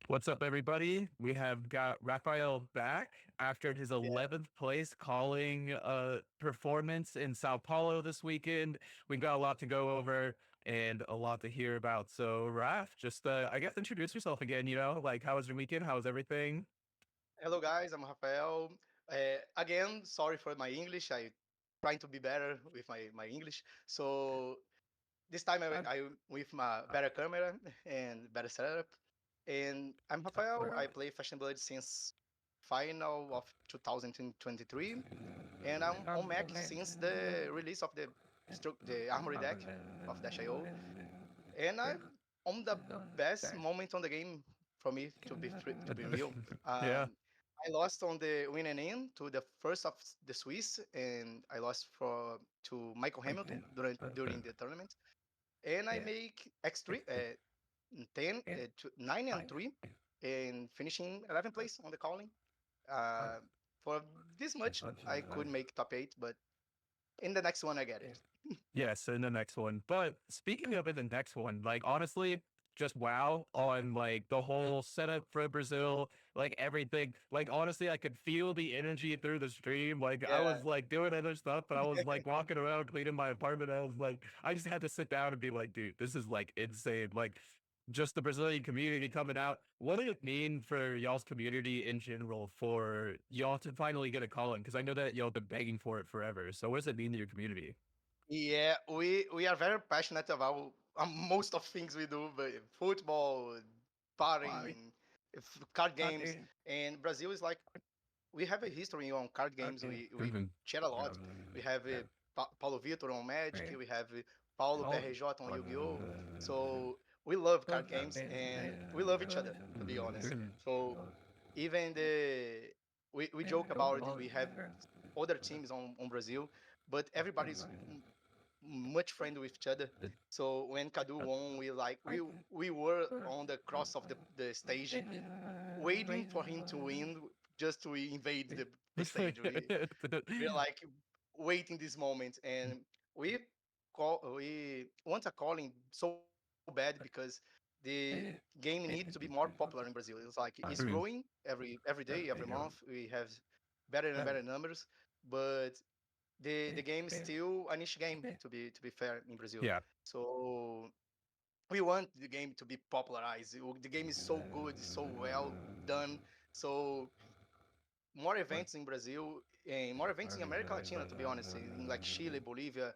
What's up, everybody? We have got Rafael back after his Yeah. 11th place calling performance in Sao Paulo this weekend. We got a lot to go over and a lot to hear about. So, Raf, just I guess introduce yourself again. Like how was your weekend? How was everything? Hello, guys. I'm Rafael. Again, sorry for my English. I trying to be better with my English. So this time I with my better camera and better setup. And I'm Rafael. I play Fashion Blood since final of 2023, and I'm on Mac since the release of the Armory deck of Dash.io. And I'm on the best moment on the game for me to be real. Yeah. I lost on the win and in to the first of the Swiss, and I lost for to Michael Hamilton during the tournament. And I make X3 10 to 9 and 3 and finishing 11th place on the calling. Uh, for this much, I could make top 8, but in the next one, I get it. Yes, in the next one. But speaking of in the next one, like honestly, just wow on like the whole setup for Brazil, like everything. Like honestly, I could feel the energy through the stream. Like I Yeah. was like doing other stuff, but I was like walking around cleaning my apartment. I was like, I just had to sit down and be like, dude, this is like insane. Like just the Brazilian community coming out. What did it mean for y'all's community in general for y'all to finally get a call in? Because I know that y'all been begging for it forever. So what does it mean to your community? Yeah, we are very passionate about most of things we do, but football, partying, card games, and Brazil is like we have a history on card games. We Mhm. chat a lot. We have Paulo Vitor on Magic. We have Paulo PRJ on Yu-Gi-Oh. So we love card games and we love each other, to be honest. So even we joke about it. We have other teams on Brazil, but everybody's much friend with each other. So when Kadu won, we were on the cross of the stage, waiting for him to win, just to invade the stage. We're like waiting this moment, and we want a calling so bad because the game needs to be more popular in Brazil. It's like it's growing every day, every month. We have better and better numbers, but the game is still a niche game to be fair in Brazil. Yeah. So we want the game to be popularized. The game is so good, so well done. So more events in Brazil and more events in America Latina, to be honest, in like Chile, Bolivia,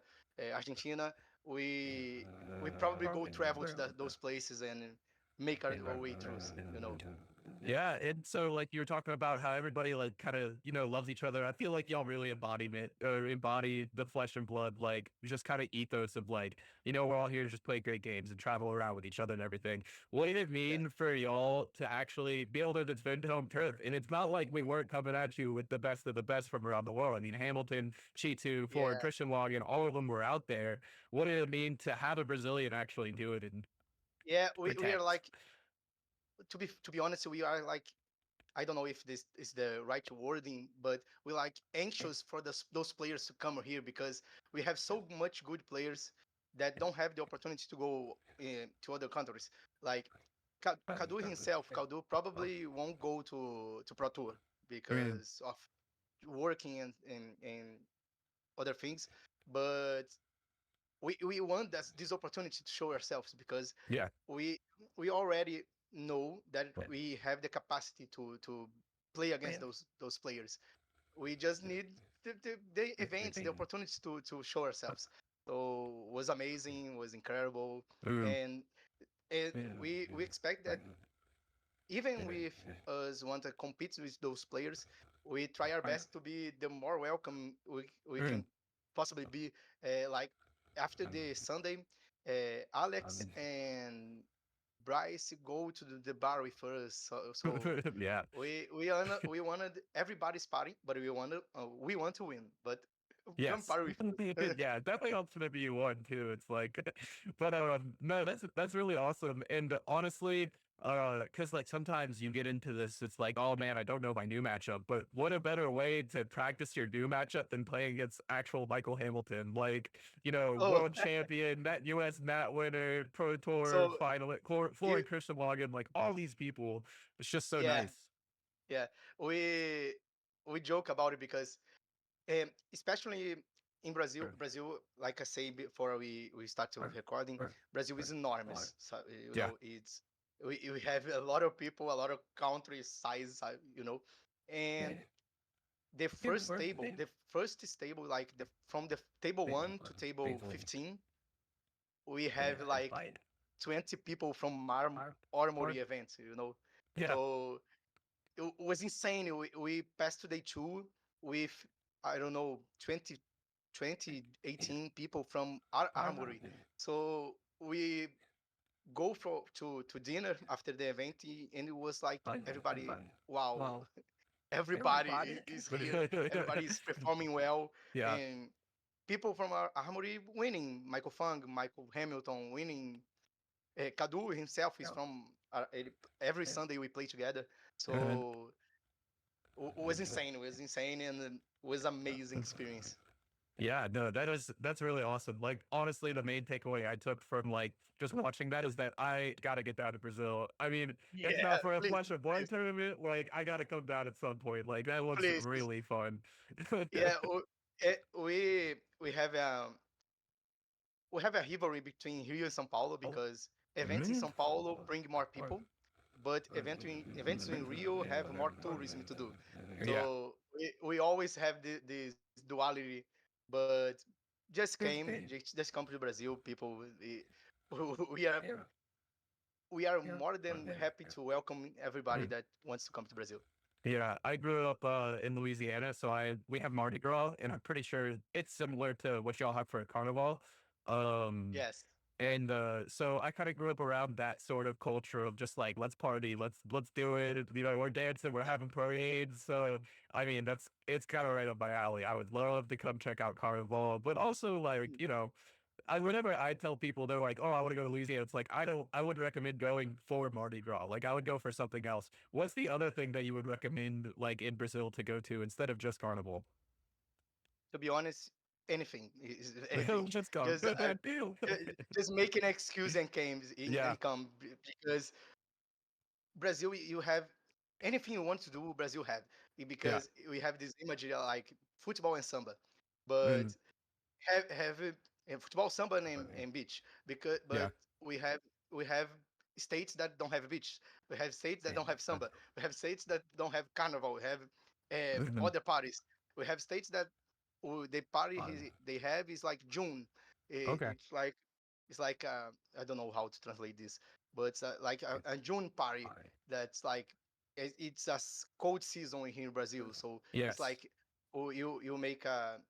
Argentina. We probably go travel to those places and make our way through. You know. Yeah, and so like you were talking about how everybody like kind of loves each other. I feel like y'all really embody the flesh and blood, like just kind of ethos of like we're all here to just play great games and travel around with each other and everything. What did it Yeah. mean for y'all to actually be able to defend home turf? And it's not like we weren't coming at you with the best of the best from around the world. I mean, Hamilton, Chitu, Ford, Yeah. Christian Logan, all of them were out there. What did it mean to have a Brazilian actually do it and Yeah. We are protect? like to be honest, we are like I don't know if this is the right wording, but we're like anxious for those players to come here because we have so much good players that don't have the opportunity to go to other countries. Like Kadu himself, Kadu probably won't go to Pro Tour Mm, because of working and other things. But we want this opportunity to show ourselves because yeah. we we already know that we have the capacity to play against those players. We just need the events, the opportunities to show ourselves. So was amazing, was incredible, Mm, and we expect that even with us want to compete with those players, we try our best to be the more welcome we mm. can possibly be. Like after the Sunday, Alex and Bryce go to the bar with us. So Yeah. we wanted everybody's party, but we want to win. But come Yes. party with us. Yeah, definitely helps whenever you won too. It's like, but no, that's really awesome. And honestly, Because like sometimes you get into this, it's like, oh man, I don't know my new matchup. But what a better way to practice your new matchup than playing against actual Michael Hamilton, like Oh, world champion, that U.S. mat winner, Pro Tour so finalist, Florian you, Christian Logan, like all these people. It's just so yeah, nice. yeah. We we joke about it because, especially in Brazil, like I say before we start to recording, Brazil is enormous. So Yeah, it's we have a lot of people, a lot of country size, and the first table, like the from the table 1 to table 15, we have like 20 people from armory events. yeah, So it was insane. We passed to day 2 with, I don't know, 18 people from armory. So we go to dinner after the event, and it was like everybody, wow, everybody is here, everybody is performing well, yeah. and people from our armory winning. Michael Fung, Michael Hamilton winning. Kadu himself is from, every Sunday we play together. So it was insane. It was insane, and it was amazing experience. Yeah, no, that's really awesome. Like honestly, the main takeaway I took from like just watching that is that I gotta get down to Brazil. I mean, if Yeah, not for a please, Flesh of Blood please, tournament, like I gotta come down at some point. Like that looks please. really fun. Yeah, we have a rivalry between Rio and São Paulo because events in São Paulo bring more people, but events in Rio have more tourism to do. Yeah. So we always have this duality, but just come to Brazil, people. We are we are more than happy to welcome everybody that wants to come to Brazil. Yeah, I grew up in Louisiana, so I we have Mardi Gras, and I'm pretty sure it's similar to what y'all have for a carnival. Um, Yes. and so I kind of grew up around that sort of culture of just like let's party, let's do it. We're dancing, we're having parades. So I mean, it's kind of right up my alley. I would love to come check out carnival, but also like whenever I tell people they're like, "Oh, I want to go to Louisiana," it's like I would recommend going for Mardi Gras. Like I would go for something else. What's the other thing that you would recommend, like in Brazil, to go to instead of just Carnival? To be honest, anything is anything. Just go. Just Deal. just make an excuse and Yeah, come, because Brazil, you have anything you want to do. Brazil have, yeah. because we have this image, like football and samba, Mm, but have football, samba, and beach, because yeah. but we have we have states that don't have beach. We have states that don't have samba. We have states that don't have carnival. We have Mhm. other parties. We have states that the party they have is like June. Okay. It's like I don't know how to translate this, but it's like a June party that's like it's cold season here in Brazil. So it's Yes. like, you make a,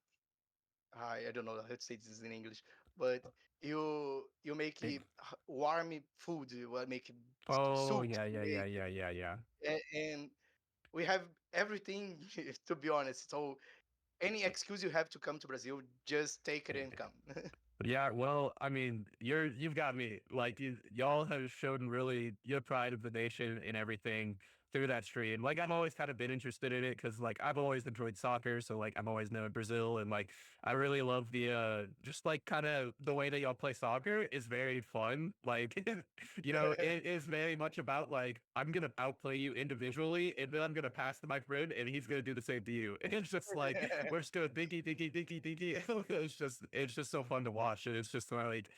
I don't know how to say this in English, but you make it warm food. You make Oh soup, yeah, you yeah, yeah, make, yeah, yeah, yeah. and we have everything to be honest. So any excuse you have to come to Brazil, just take it and come. Yeah, well, I mean, you've got me. Like y'all have shown really your pride of the nation and everything through that stream. Like I've always kind of been interested in it because like I've always enjoyed soccer, so like I'm always known Brazil, and like I really love the just like kind of the way that y'all play soccer is very fun. Like it is very much about like I'm gonna outplay you individually, and then I'm gonna pass to my friend, and he's gonna do the same to you. And it's just like we're just going dinky, dinky, dinky, dinky. It's just so fun to watch. And it's just like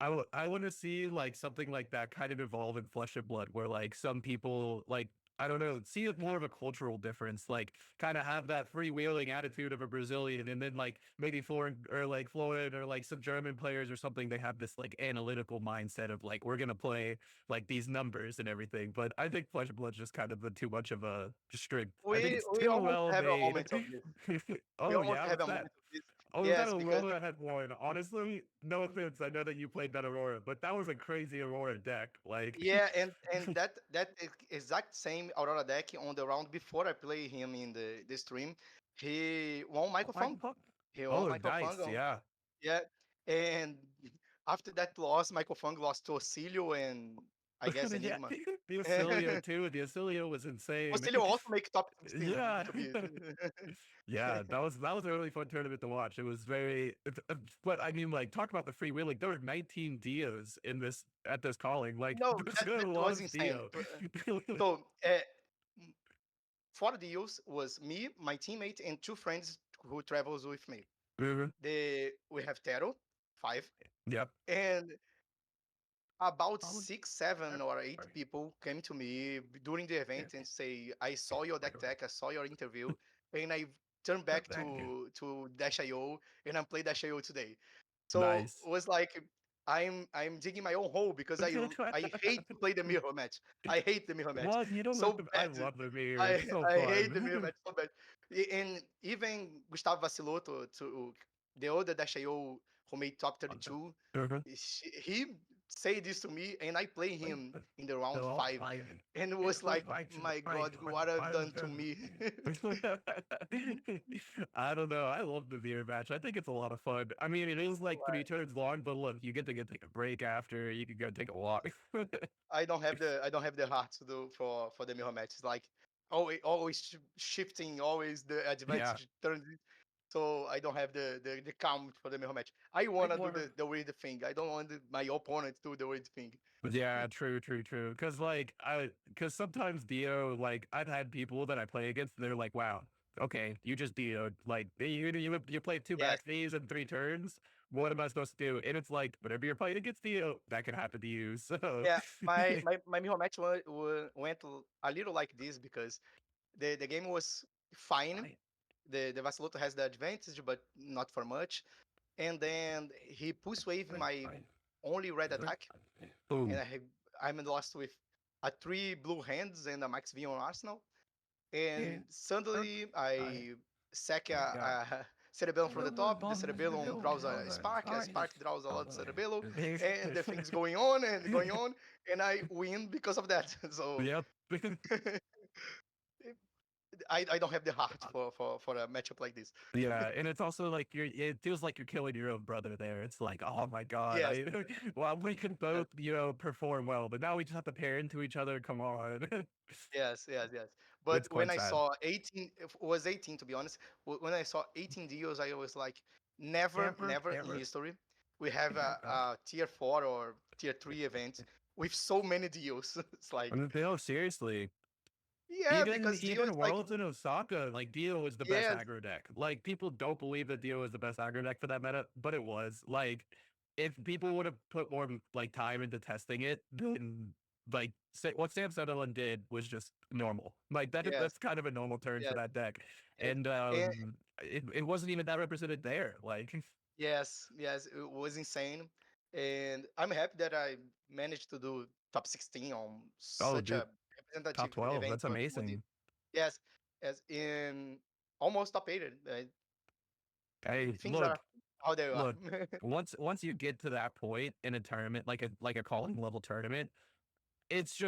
I want to see like something like that kind of evolve in Flesh and Blood, where like some people like I don't know, see it more of a cultural difference, like kind of have that freewheeling attitude of a Brazilian, and then like maybe foreign or like Floyd or like some German players or something, they have this like analytical mindset of like we're gonna play like these numbers and everything. But I think Flesh and Blood's just kind of too much of a strict. I think it's We too almost well have a made. moment of this. We Oh almost yeah, have what's a that? moment of this. Oh, that Yes, because Aurora had one. Honestly, no offense. I know that you played that Aurora, but that was a crazy Aurora deck. Like, yeah, and that exact same Aurora deck on the round before I play him in the stream, he won Michael Fung. He won oh, Michael Fung nice. on, Yeah. yeah, and after that loss, Michael Fung lost to Ocilio, and I guess Yeah, Enigma. the Acilio too. The Acilio was insane. Conselho also make top 16 Yeah. to be. Yeah, that was a really fun tournament to watch. It was but I mean, like, talk about the freewheeling. There were 19 Dios in this at this calling. Like, No, there's a that lot was of insane. Dio. So, m- 4 deals was me, my teammate, and 2 friends who travels with me. Mhm. We have Tero, 5, Yep. and about 6, 7, or 8 people came to me during the event and say, "I saw your deck tech, I saw your interview, and I turned back to Dash.io and I play Dash.io today." So Nice. it was like I'm digging my own hole because I hate to play the mirror match. I hate the mirror match Well, you know what? so I bad. love the mirror. I It's so I hate the mirror fun. match so bad. And even Gustavo Vaciloto, to the other Dash.io who made top 32, Mhm. he say this to me, and I play him in the round They're all 5, flying. and it It's was like like, lights in the my fight. God, what have done to me? I don't know. I love the beer match. I think it's a lot of fun. I mean, it is like 3 turns long, but look, you get to take a break after. You can go take a walk. I don't have the heart to do for the mirror match. It's like always shifting, always the Yeah. advantage turns. So I don't have the count for the mirror match. I wanna do the weird thing. I don't want my opponent to do the weird thing. Yeah, true, true, true. Because sometimes Dio, like, I've had people that I play against, and they're like, "Wow, okay, you just Dio, like, you played two Yes, back thieves in 3 turns. What am I supposed to do?" And it's like, whenever you're playing against Dio, that can happen to you. So, yeah. My mirror match went a little like this because the game was fine. The Vaciloto has the advantage, but not for much. And then he push wave my only red attack, and boom. I'm lost with a 3 blue hands and a max V on Arsenal. And suddenly I sack a Cerebellum from the top. The Cerebellum draws a Spark draws a lot of Cerebellum, and the thing's going on and going on, and I win because of that. So Yep. I don't have the heart for a matchup like this. Yeah, and it's also like it feels like you're killing your own brother there. It's like, oh my God, Yes, well, we can yes, both, perform well, but now we just have to pair into each other. Come on. yes. But It's when quite I sad. saw 18, it was 18 to be honest. When I saw 18 deals, I was like, never in history we have a tier 4 or tier 3 event with so many deals. It's like, No, seriously. yeah, Even because Dio is even like, Worlds in Osaka, like Dio was the best yes, aggro deck. Like people don't believe that Dio was the best aggro deck for that meta, but it was. Like if people would have put more like time into testing it, then like what Sam Sutherland did was just normal. Like yes, that's kind of a normal turn for yes. that deck, And, and and it wasn't even that represented there. Like yes, it was insane. And I'm happy that I managed to do top 16 on oh such dude, a top representative 12, event that's on the. amazing. Yes, as in almost top 8. Hey, Things are how they are. look. Once you get to that point in a tournament, like a calling level tournament, it's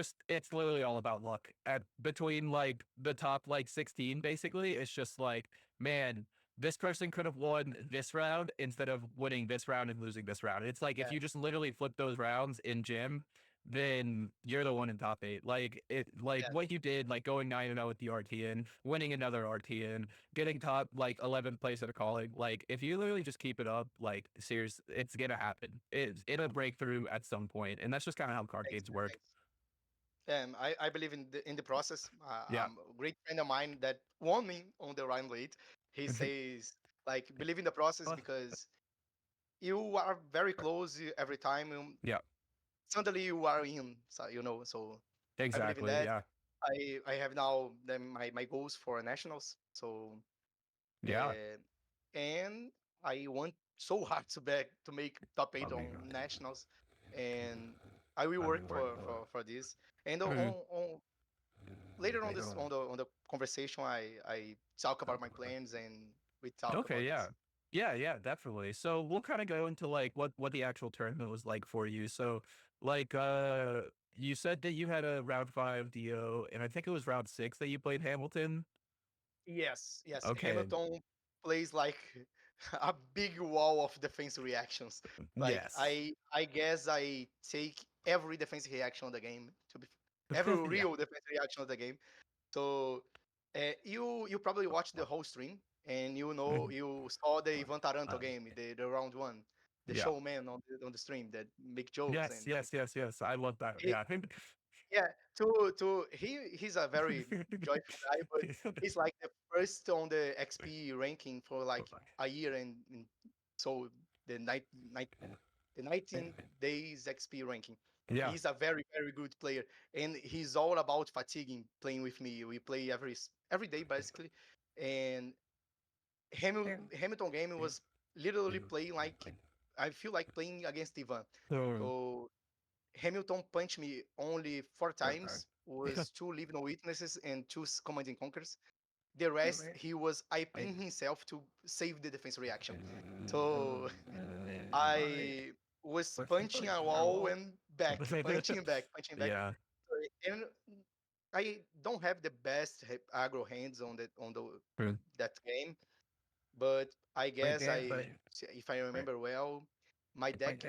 literally all about luck at between like the top like 16. Basically, it's just like, man, this person could have won this round instead of winning this round and losing this round. It's like if Yeah, you just literally flip those rounds in gym, then you're the one in top 8. Like like yes, what you did, like going 9-0 with the RTN, winning another RTN, getting top like 11th place at a calling. Like if you literally just keep it up, like serious, it's gonna happen. It'll break through at some point, and that's just kind of how card thanks, games man, work. thanks. I believe in the process. Yeah. A great friend of mine that won me on the Rhine Late. He says like believe in the process because you are very close every time. Yeah, Suddenly you are in, so I believe in exactly. that. Yeah. I have now my goals for nationals. So Yeah. uh, and I want so hard to make top 8 on nationals, and I will work for this. And Mhm. later on this on the conversation, I talk about my plans and we talk Okay. about Yeah. this. Yeah. Yeah. Definitely. So we'll kind of go into like what the actual tournament was like for you. So like you said that you had a round 5 DO, and I think it was round 6 that you played Hamilton. Yes. Okay. Hamilton plays like a big wall of defense reactions. Like Yes. I guess I take every defensive reaction of the game, every Yeah. real defensive reaction of the game. So you probably watched the whole stream and Mhm. you saw the Ivan Taranto game, the round one, the Yeah. showman on the stream that make jokes Yes, and yes, yes, yes. I love that. he, Yeah. I think yeah, he's a very joyful guy, but he's like the first on the XP ranking for like a year and so the night the 19 days XP ranking. yeah. He's a very good player, and he's all about fatiguing playing with me. We play every day basically, and Hamilton game was literally playing like I feel like playing against Ivan. So, So Hamilton punched me only 4 times, was two leave no witnesses and two command and conquers. The rest, he was IPing himself to save the defense reaction. So I was punching a wall and back, punching back. yeah. And I don't have the best aggro hands on the Mm. that game, but I guess if I remember well, my deck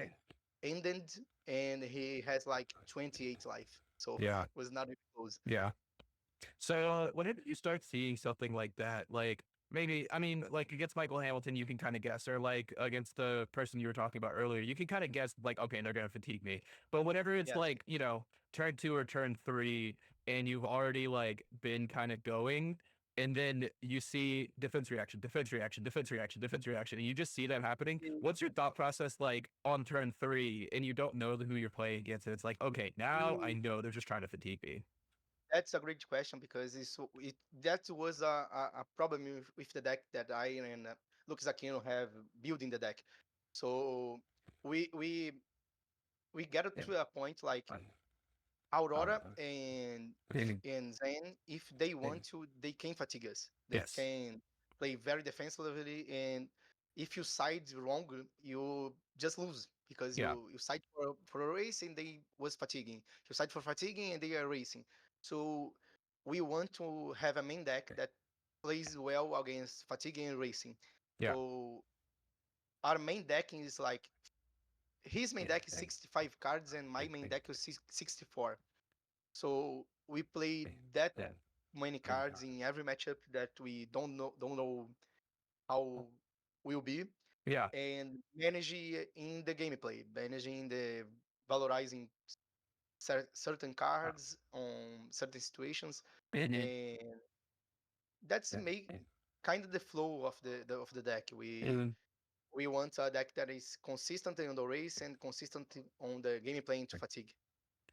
ended and he has like 28 life, so Yeah. was not even close. Yeah. So whenever you start seeing something like that, like maybe I mean, like against Michael Hamilton, you can kind of guess, or like against the person you were talking about earlier, you can kind of guess, like, okay, they're gonna fatigue me. But whenever it's Yes, like, turn two or turn three, and you've already like been kind of going, and then you see defense reaction, defense reaction, defense reaction, defense reaction, and you just see that happening. What's your thought process like on turn three, and you don't know who you're playing against, and it's like, okay, now I Mm, know they're just trying to fatigue me. that's a great question because that was a problem with the deck that I and Lucas Aquino have building the deck. So we we we get it to a point like Aurora and Zen, if they want to, they can fatigue us. They Yes. can play very defensively, and if you side wrong, you just lose because Yeah. you side for a race and they was fatiguing. You side for fatiguing and they are racing. So we want to have a main deck that plays well against fatiguing and racing. Yeah. So our main deck is like his main deck is 65 cards and my main deck is 64. So we play that many cards in every matchup that we don't know how will be Yeah. and manage in the gameplay, managing the valorizing certain cards on certain situations, Mhm. and that's make kind of the flow of the deck. Mhm. We want a deck that is consistent on the race and consistent on the gameplay into fatigue.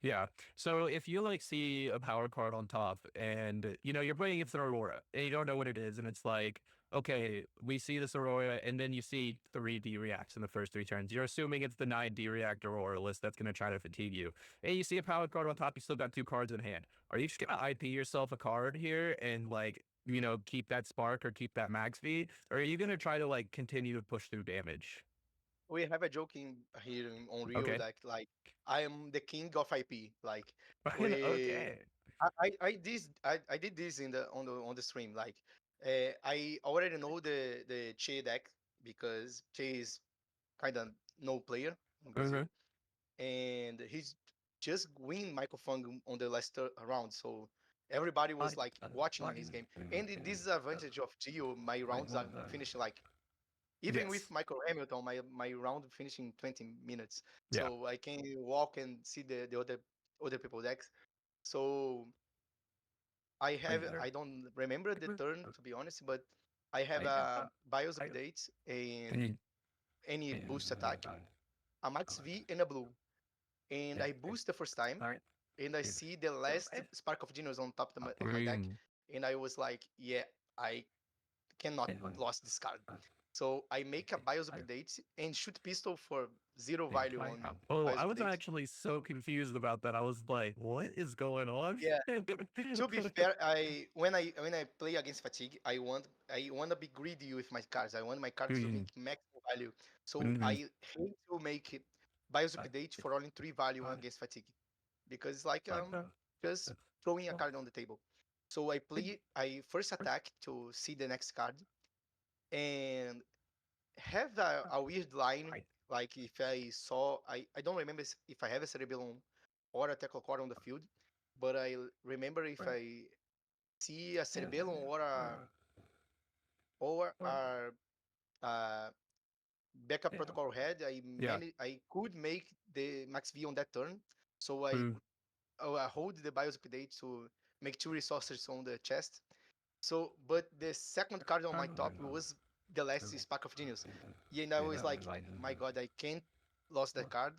Yeah. So if you like see a power card on top and you're playing against an Aurora and you don't know what it is, and it's like, okay, we see this Aurora, and then you see 3D reacts in the first three turns. You're assuming it's the 9D react Aurora list that's gonna try to fatigue you. And you see a power card on top, you still got two cards in hand. Are you just gonna IP yourself a card here and like keep that spark or keep that max V? Or are you gonna try to like continue to push through damage? We have a joking here on Rio Okay. that like I am the king of IP. Like we, Okay. I did this in the on the stream. Like I already know the Che deck because Che is kind of no player in Brazil, Mhm. and he's just win Michael Fung on the last round. So everybody was like watching his game. And the disadvantage of Gio, my rounds are finishing like even with Yes. Michael Hamilton, my round finishing 20 minutes, Yeah. so I can walk and see the other people decks. So I don't remember the turn to be honest, but I have a BIOS update and any boost attack, a max V and a blue, and I boost the first time, and I see the last Spark of Genius on top of my deck, Mm. and I was like, yeah, I cannot lost this card. So I make a BIOS update and shoot pistol for zero value on Oh, BIOS I was update. actually so confused about that. I was like, what is going on? Yeah. To be fair, when I play against fatigue, I wanna be greedy with my cards. I want my cards to make Mhm. maximum value. So Mhm. I hate to make it BIOS update for only three value against fatigue because it's like just throwing a card on the table. So I first attack to see the next card and have a weird line. Like if I saw, I don't remember if I have a cerebellum or a Teklo core on the field, but remember if I see a cerebellum or a uh, backup protocol head, Yeah. I could make the max V on that turn. So Mm, I hold the BIOS update to make two resources on the chest. So, but the second card on my top was the last Spark of Genius. Yeah, and I was like, my God, I can't lose that card,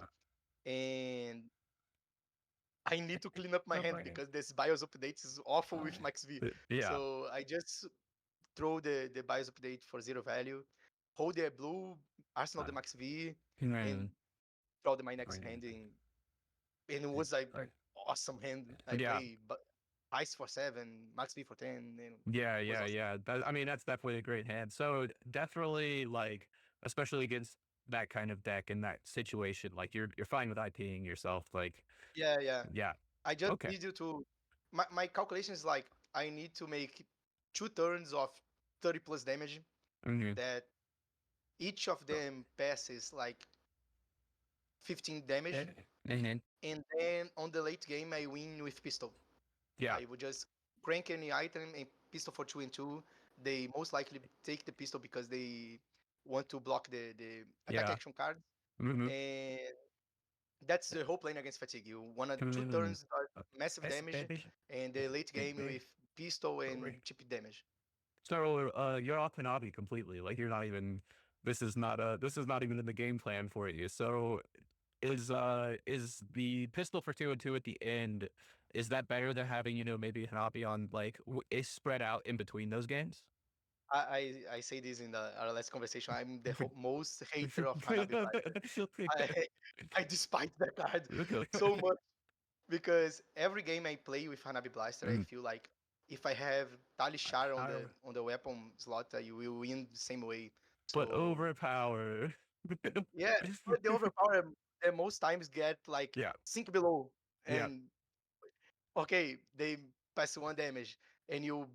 and I need to clean up my hand because this BIOS update is awful with Max V. yeah. So I just throw the BIOS update for zero value, hold the blue Arsenal the Max V, and Mm, draw my next hand and it was like awesome hand. I yeah. play but Ice for 7, Max V for 10, and Yeah, was yeah, awesome. yeah. I mean, that's definitely a great hand. So definitely, like, especially against that kind of deck in that situation, like you're fine with IPing yourself. Like, Yeah, yeah. yeah, I just okay, need you to. My calculation is like I need to make 2 turns of 30 plus damage. hmm, That each of them passes like 15 damage, hmm, and then on the late game I win with pistol. yeah, I would just crank any item and pistol for 2 and 2. They most likely take the pistol because they want to block the attack yeah, action card, hmm, and that's the whole plan against fatigue. You want to two hmm. turns are massive damage, and the late game with pistol and chip damage. So you're off Hanabi completely. Like you're not even. This is not even in the game plan for you. So is the pistol for 2 and 2 at the end, is that better than having, maybe Hanabi on like is spread out in between those games? I say this in our last conversation. I'm the most hater of Hanabi Blaster. I I despise that card so much because every game I play with Hanabi Blaster, I Mm. feel like if I have Tali Shar on the weapon slot, I will win the same way. But So overpower. yeah, but the overpower most times get like Yeah, sink below, yeah. and okay, they pass 1 damage, and you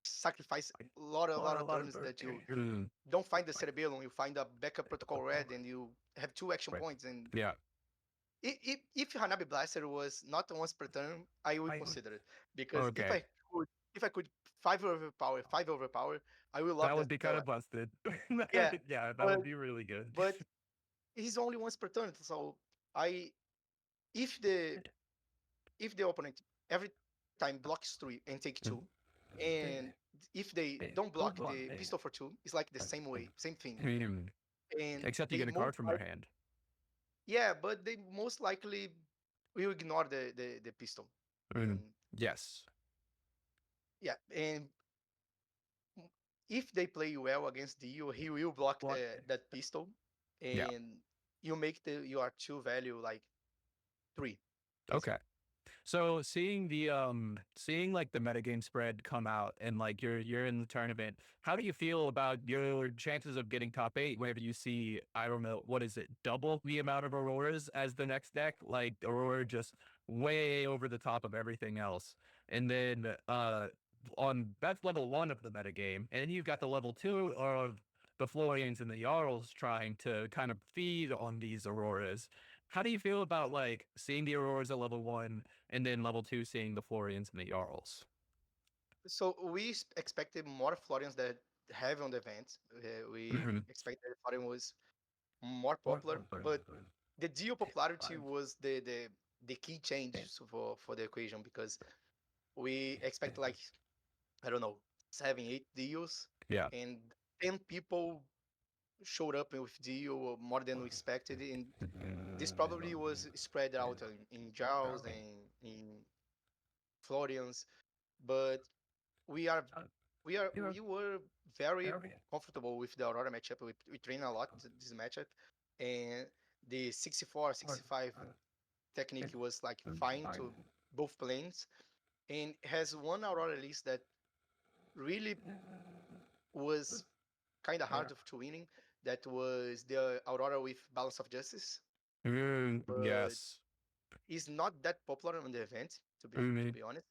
sacrifice a lot of turns that you Mm. don't find the cerebellum, you find a backup protocol red, and you have 2 action points. And Yeah. if Hanabi Blaster was not once per turn, I would consider it because Okay. if I could five overpower, I will love That would be that kind of weapon. busted. Yeah, Yeah, that but would be really good. but he's only once per turn, so I if the opponent every time blocks 3 and take 2, and if they don't block the pistol for 2, it's like the same way, same thing, Mm. and Except you they get a card most from their like hand. yeah, but they most likely will ignore the pistol, Mm. and Yes. yeah, and if they play well against you, he will block that pistol, Yeah. and you make your 2 value like 3 Okay. basically. So seeing like the metagame spread come out and like you're in the tournament, how do you feel about your chances of getting top eight whenever you see, I don't know, what is it, double the amount of Auroras as the next deck? Like Aurora just way over the top of everything else. And then on that's level one of the metagame. And then you've got the level two of the Florians and the Jarls trying to kind of feed on these Auroras. How do you feel about like seeing the Auroras at level one and then level two seeing the Florians and the Jarls? So we expected more Florians that have on the event. We Mhm. expected Florian was more popular, but the deal popularity was the key change for the equation because we expect like I don't know 7 8 deals, Yeah. and 10 people showed up with deal more than we expected, and this probably was spread out in Giles and in Florians, but we are we were very comfortable with the Aurora matchup. We train a lot this matchup, and the 64-65 technique was like fine to both planes, and has one Aurora list that really was kind of hard to winning. That was the Aurora with Balance of Justice, but Yes. is not that popular on the event to Mhm. be honest,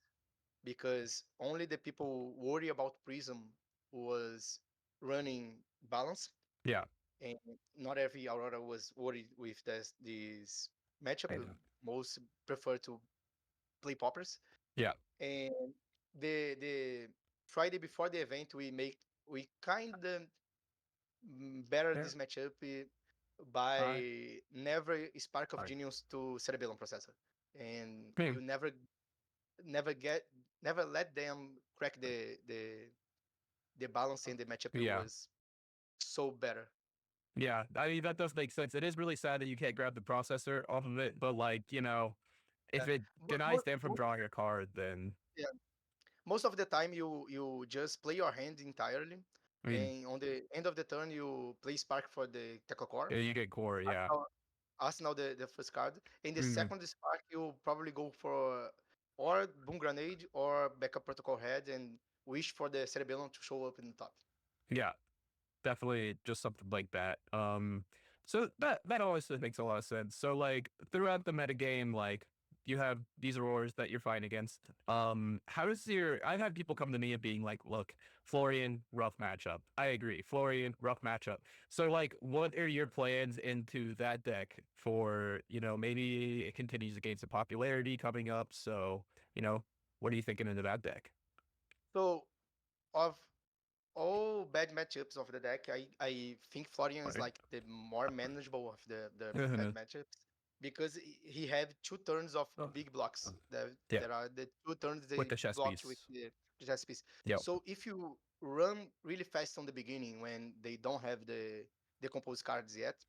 because only the people worry about Prism was running Balance. Yeah. and not every Aurora was worried with this matchup. Most prefer to play poppers. Yeah. And the Friday before the event, we kind of better this matchup by never Spark of Genius to Cerebellum processor, and Hmm. you never get never let them crack the balance, and the matchup Yeah. was so better. Yeah. I mean, that does make sense. It is really sad that you can't grab the processor off of it, but like, Yeah. if it But denies them from drawing a card, then yeah, most of the time you just play your hand entirely, I mean, and on the end of the turn you play Spark for the Teklo core. yeah, you get core. Yeah. Arsenal, Arsenal the first card. In the Mhm. second Spark you probably go for or Boom Grenade or Backup Protocol Head and wish for the Cerebellum to show up in the top. Yeah. Definitely just something like that. So that always makes a lot of sense. So like throughout the metagame, like you have these aurors that you're fighting against. How does your I've had people come to me and being like, look, Florian, rough matchup. I agree. Florian, rough matchup. So like what are your plans into that deck for, maybe it continues to gain some popularity coming up. So, you know, what are you thinking into that deck? So of all bad matchups of the deck, I think Florian is Right. like the more manageable of the bad Mhm. matchups because he have 2 turns of big blocks. Yeah. There are the 2 turns With they the chess blocked with piece. the chess piece. Yep. So if you run really fast on the beginning when they don't have the composed cards yet,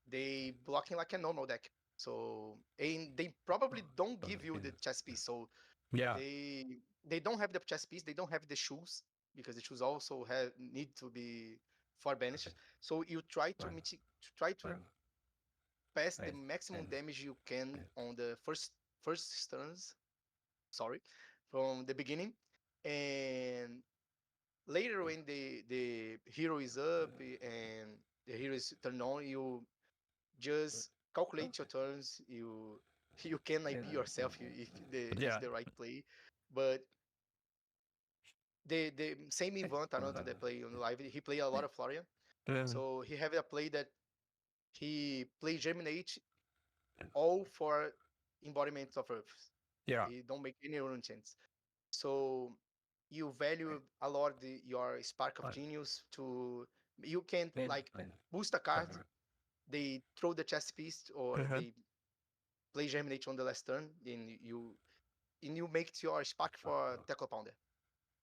they blocking like a normal deck. So and they probably don't give you the chess piece. So Yeah. they don't have the chess piece, they don't have the shoes because the shoes also have need to be for banished. So you try to try to pass the maximum damage you can on the first turns, sorry, from the beginning. And later when the hero is up and the hero is turned on, you just calculate your turns. You can IP yourself if is Yeah. the right play. But the same Ivan Taranto that play on the live, he play a lot of Florian. Uh, So he have a play that he play Germinate all for embodiments of Earth. yeah. He don't make any run chance. So you value a lot your Spark of Genius to you can like boost a card. They throw the chess piece or Uh-huh. they play Germinate on the last turn, and you make your Spark for Tackle Pounder.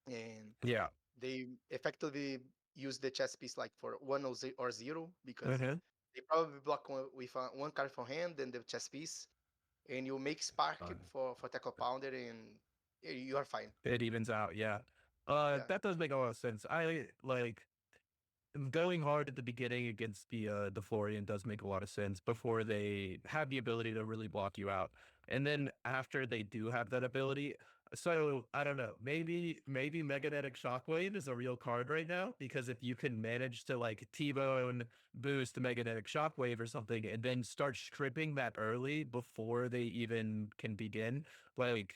And Yeah. they effectively use the chess piece like for one or zero because Uh-huh. they probably block with one card from hand and the chess piece, and you make Spark for Tackle Pounder, and you are fine. It evens out. Yeah. Yeah, That does make a lot of sense. I like going hard at the beginning against the Florian does make a lot of sense before they have the ability to really block you out. And then after they do have that ability, so I don't know, maybe Magnetic Shockwave is a real card right now because if you can manage to like T-Bone boost the Magnetic Shockwave or something and then start stripping that early before they even can begin, like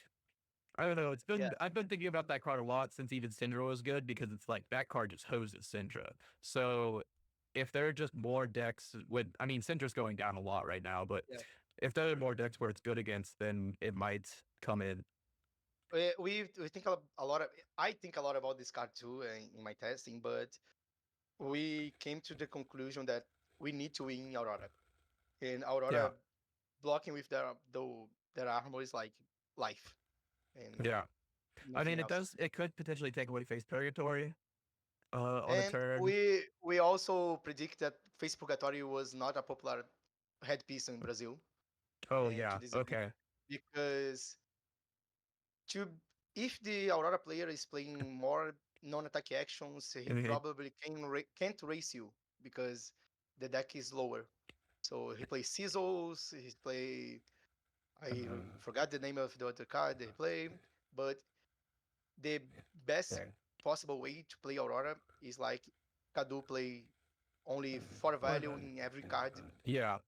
I don't know. yeah, I've been thinking about that card a lot since even Syndra was good because it's like that card just hoses Syndra. So if there are just more decks I mean, Syndra's going down a lot right now, but yeah. if there are more decks where it's good against, then it might come in. We think a lot of I think a lot about this card too in my testing, but we came to the conclusion that we need to win Aurora, and Yeah. Aurora blocking with their armor is like life and Yeah. I nothing mean, else. it could potentially take away Face Purgatory on a And turn. we also predict that Face Purgatory was not a popular headpiece in Brazil Oh, and to yeah. this event Okay. because to if the Aurora player is playing more non-attack actions, he Mhm. probably can't race you because the deck is lower. So he plays Sizzles, he play I forgot the name of the other card they play, but the best possible way to play Aurora is like Kadu play only 4 value in every card, Yeah.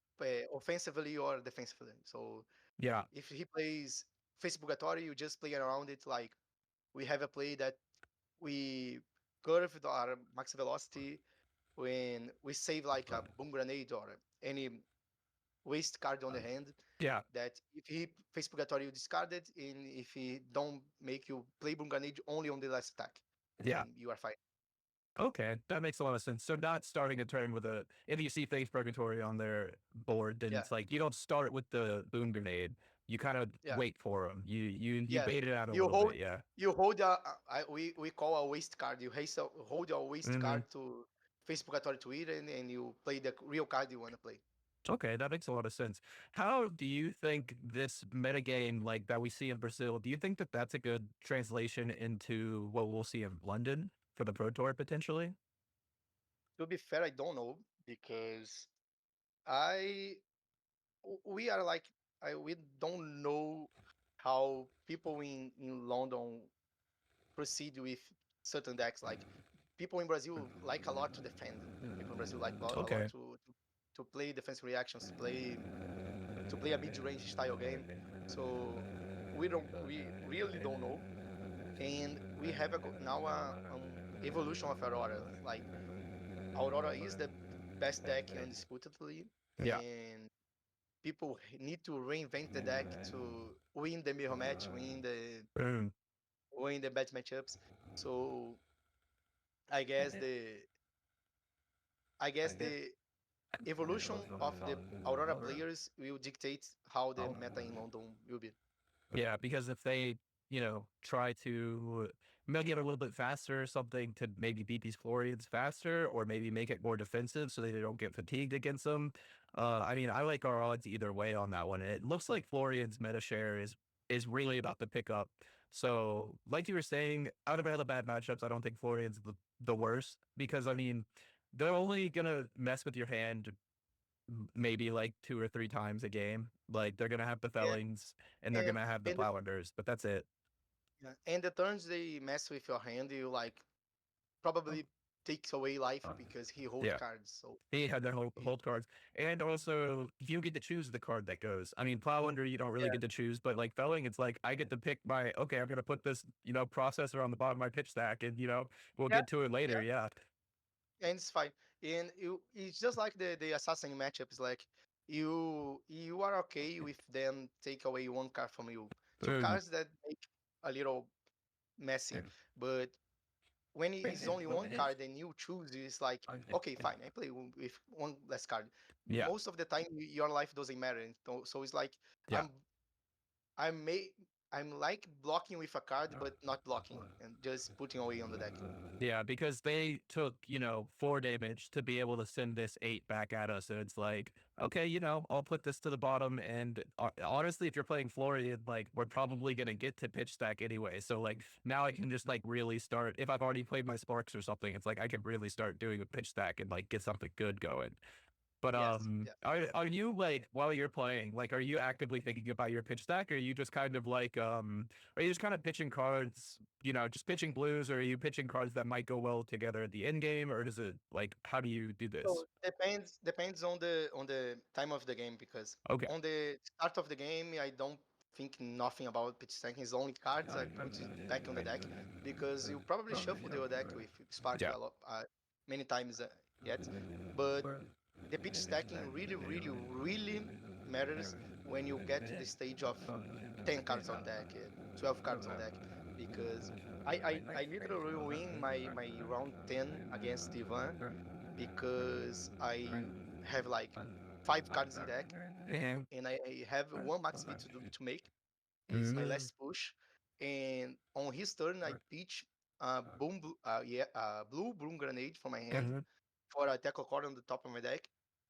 offensively or defensively. So Yeah. if he plays Face Purgatory, you just play around it. Like we have a play that we curved our max velocity when we save like a boom grenade or any waste card on the hand, Yeah. that if he face purgatory you discard it, and if he don't make you play boom grenade only on the last attack, Yeah. and you are fine. Okay, that makes a lot of sense. So not starting a turn with a if you see Face Purgatory on their board, then Yeah, it's like you don't start with the boom grenade. You kind of yeah, wait for them. You yeah. bait it out a You little hold bit. Yeah. you hold we call a waste card. You hold your waste Hmm. card to face purgatory to it, and you play the real card you want to play. Okay, that makes a lot of sense. How do you think this metagame like that we see in Brazil? Do you think that that's a good translation into what we'll see in London for the Pro Tour potentially? To be fair, I don't know because I we are like we don't know how people in London proceed with certain decks. Like people in Brazil like a lot to defend. People in Brazil like a lot Okay. to play defensive reactions, to play a mid range style game. So we really don't know, and we have now a evolution of Aurora. Like Aurora is the best deck undisputedly, Yeah. and people need to reinvent the deck to win the mirror match, Mm. win the bad matchups. So I guess the I guess the evolution of the Aurora players will dictate how the meta in London will be. Yeah, because if they, try to make it a little bit faster or something to maybe beat these Florians faster, or maybe make it more defensive so they don't get fatigued against them. I mean, I like our odds either way on that one. It looks like Florian's meta share is really about to pick up. So, like you were saying, out of all the bad matchups, I don't think Florian's the worst because I mean, they're only gonna mess with your hand maybe like two or three times a game. Like they're gonna have the And fellings and they're and gonna have the and plowlanders, but that's it. yeah, and the turns they mess with your hand, you like probably takes away life because he hold Yeah. cards. So He had their he, hold cards. And also you get to choose the card that goes. I mean, plowlander you don't really yeah, get to choose, but like felling, it's like I get to pick my okay, I'm gonna put this, processor on the bottom of my pitch stack and we'll yeah, get to it yeah, later. Yeah. and it's fine. And it's just like the assassin matchup. Is like you are okay with them take away one card from you, two Mm. cards that make a little messy, but when it is only one card and you choose, it's like okay, fine, I play with one less card. Yeah. Most of the time, your life doesn't matter. And so it's like Yeah. I'm I'm may I'm like blocking with a card, but not blocking and just putting away on the deck. Yeah, because they took, 4 damage to be able to send this 8 back at us. So it's like, okay, I'll put this to the bottom. And honestly, if you're playing Florian, like, we're probably going to get to pitch stack anyway. So, like, now I can just, like, really start. If I've already played my Sparks or something, it's like I can really start doing a pitch stack and, like, get something good going. But Yes, yeah. are you like while you're playing, like are you actively thinking about your pitch stack, or are you just kind of like are you just kind of pitching cards, just pitching blues, or are you pitching cards that might go well together at the end game, or does it like how do you do this? So depends on the time of the game because Okay. on the start of the game I don't think nothing about pitch stacking. It's only cards I put it back on the deck because you probably shuffle your deck with Spark Yeah. a lot many times yet, but the pitch stacking really really matters when you get to the stage of 10 cards on deck, 12 cards on deck, because I literally win my round 10 against Ivan because I have like 5 cards in deck Yeah. and I have one max V to make. Is my Mm-hmm. last push, and on his turn I pitch blue broom grenade from my hand for a tackle card on the top of my deck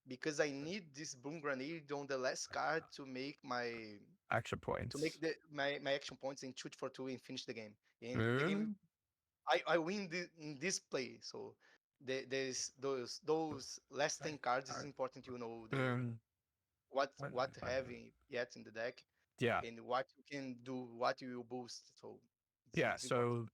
because I need this broom grenade on the last card Action to make points. my action points and shoot for two and finish the game. And the game Mm-hmm. I win in this play. So there's those last 10 cards is important. You know the what have yet in the deck Yeah. and what you can do, what you will boost. So Yeah, it's important.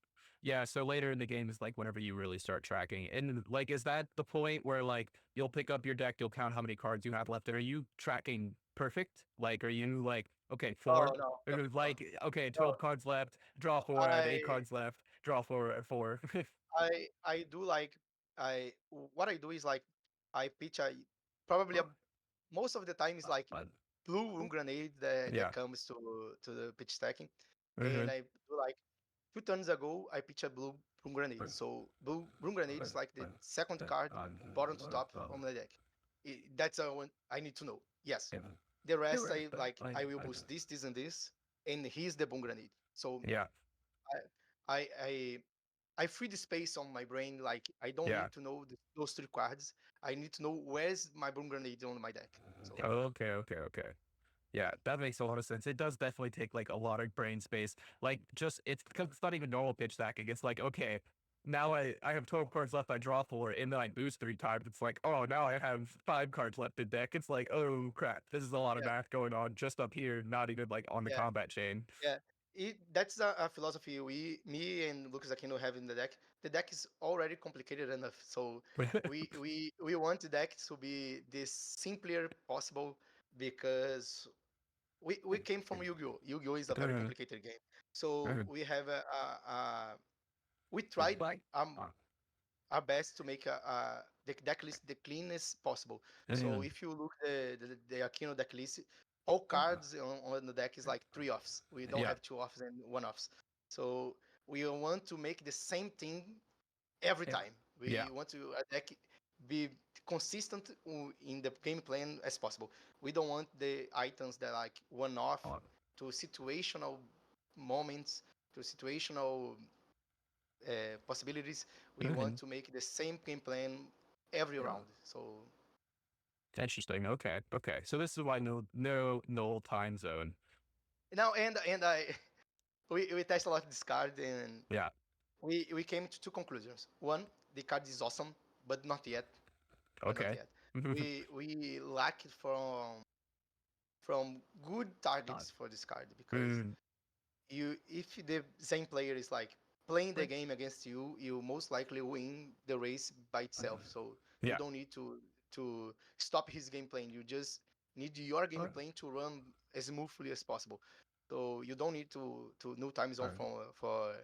so later in the game is like whenever you really start tracking. And like is that the point where like you'll pick up your deck, you'll count how many cards you have left, and are you tracking perfect? Like are you like, okay, Oh 4? no, no, Or no, like, okay, no. 12 cards left, draw 4, I have 8 I cards left, draw 4 at 4. I do like. what I do is like I pitch a probably a, most of the time is like blue room grenade that Yeah. comes to the pitch stacking, and Mhm. I do like 2 turns ago I pitch a blue room grenade. So blue room grenade is like the second card bottom to top from the deck. That's a one I need to know. Yes, the rest I like I will boost this, this, and this, and here's the boom grenade. So Yeah. I I free the space on my brain. Like I don't Yeah. need to know those 3 cards. I need to know where's my boom grenade on my deck. So Okay, okay, okay. Yeah, that makes a lot of sense. It does definitely take like a lot of brain space. Like just it's because it's not even normal pitch stacking. It's like, okay, now I have 12 cards left, I draw 4, and then I boost 3 times. It's like, oh, now I have 5 cards left in deck. It's like, oh crap, this is a lot of yeah, math going on just up here, not even like on the yeah, combat chain. yeah. That's a philosophy me and Lucas Aquino have in the deck. The deck is already complicated enough, so we want the deck to be the simpler possible because we came from Yu-Gi-Oh. Yu-Gi-Oh is a very complicated game, so we have we tried um our best to make the deck list the cleanest possible. So if you look the Aquino deck list, all cards on the deck is like 3 offs. We don't Yeah. have 2 offs and 1 offs. So we want to make the same thing every time. Yeah. We want to a deck be consistent in the game plan as possible. We don't want the items that like 1 off to situational moments, to situational possibilities. We want Mhm. to make the same game plan every round. So Interesting. Okay. Okay. So this is why no time zone. now and I we test a lot this card and Yeah. we came to 2 conclusions. One, the card is awesome, but not yet, but not Okay. yet. We lack it from good targets for this card because Mm, you if the same player is like playing the game against you, you most likely win the race by itself. So you yeah. don't need to stop his game playing. You just need your game playing to run as smoothly as possible. So you don't need to new time zone for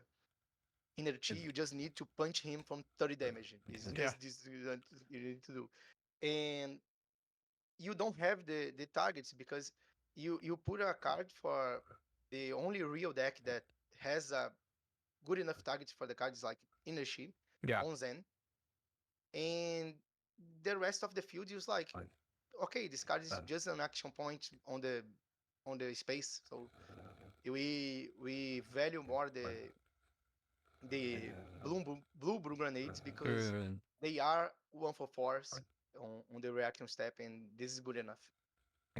inner chi. You just need to punch him from 30 damage. It's Yeah. just this you need to do. And you don't have the targets because you put a card for the only real deck that has a good enough targets for the cards like Inashi Yeah. on Zen, and the rest of the field is like, okay, this card is just an action point on the space. So we value more the blue grenades because Mm. they are 1 for 4s on the reaction step, and this is good enough.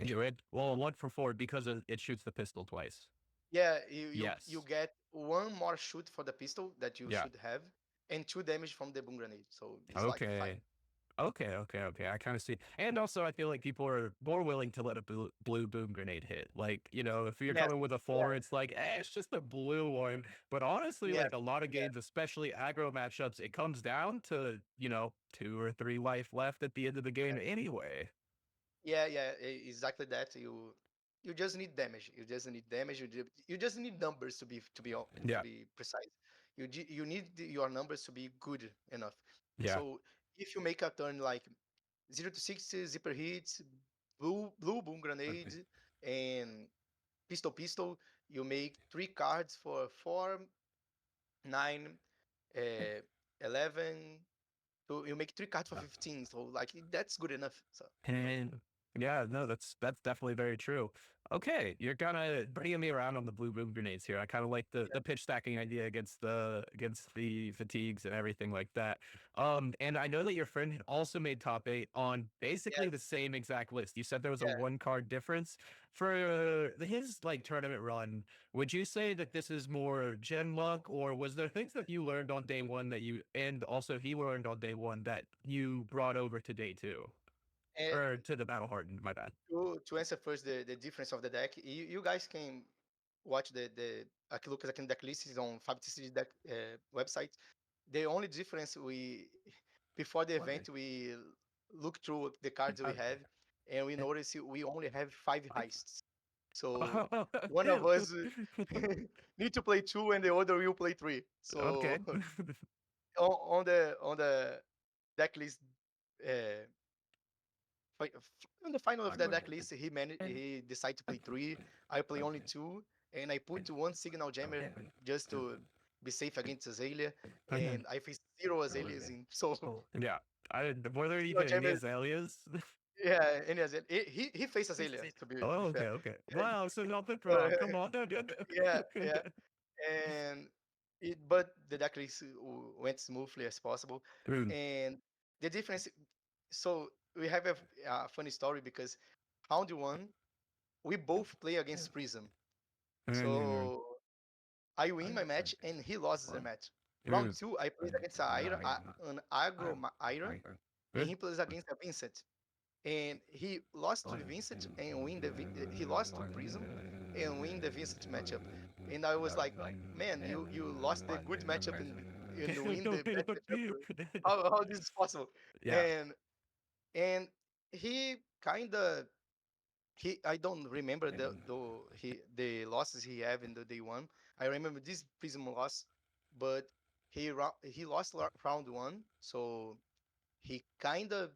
You read? Well, 1 for 4 because it shoots the pistol twice. Yeah, you Yes. get one more shoot for the pistol that you Yeah. should have, and 2 damage from the boom grenade. So it's like five. Okay. Okay. Okay. Okay. I kind of see. And also, I feel like people are more willing to let a blue boom grenade hit. Like, if you're Yes, coming with a yeah, 4, it's like, it's just a blue one. But honestly, yes, like a lot of yeah, games, especially aggro matchups, it comes down to, 2 or 3 life left at the end of the game anyway. yeah, exactly that. You just need damage. You just need damage. You just need numbers to Yeah. be precise. You need your numbers to be good enough. Yeah. So if you make a turn like 0 to 60 zipper hits, blue boom grenade, and pistol, you make 3 cards for 4, 9, 11. So you make 3 cards for 15. So like that's good enough. So And yeah, no, that's definitely very true. Okay, you're kind of bringing me around on the blue boom grenades here. I kind of like the pitch stacking idea against the fatigues and everything like that. And I know that your friend had also made top 8 on basically yes, the same exact list. You said there was a yeah. 1 card difference for his like tournament run. Would you say that this is more gen luck, or was there things that you learned on day one that you and also he learned on day one that you brought over to day two? And Or to the Battle Hardened, my bad. to answer first the difference of the deck, you guys can watch the Lucas Aquino deck list is on 5TC deck website. The only difference we before the event we look through the cards we have, and we notice we only have 5 heists. So one of us need to play 2 and the other will play 3. Okay. So on the deck list. Uh, in the final of the deck list, he decided to play three. I play only two, and I put one signal jammer just to be safe against Azalea, and I face zero Azaleas in. So Yeah. I were there signal even any jammer, azaleas? yeah, and Azalea, he faced Azalea to Oh, be okay, fair. okay. Wow, so nothing So, wrong. Come on. yeah, yeah, and but the deck list went smoothly as possible, Mm, and the difference. So we have a funny story because round one we both play against Prism. mm, So I win my match and he loses the match. Round mm, two, I played against an aggro Ira, and mm. he plays against a Vincent. And he lost to Vincent and he lost to Prism and win the Vincent matchup. And I was like, man, you lost the good matchup and win the bad matchup. How this is possible? Yeah, And and he kind of I don't remember the losses he have in the day one. I remember this Prism loss, but he lost round one, so he kind of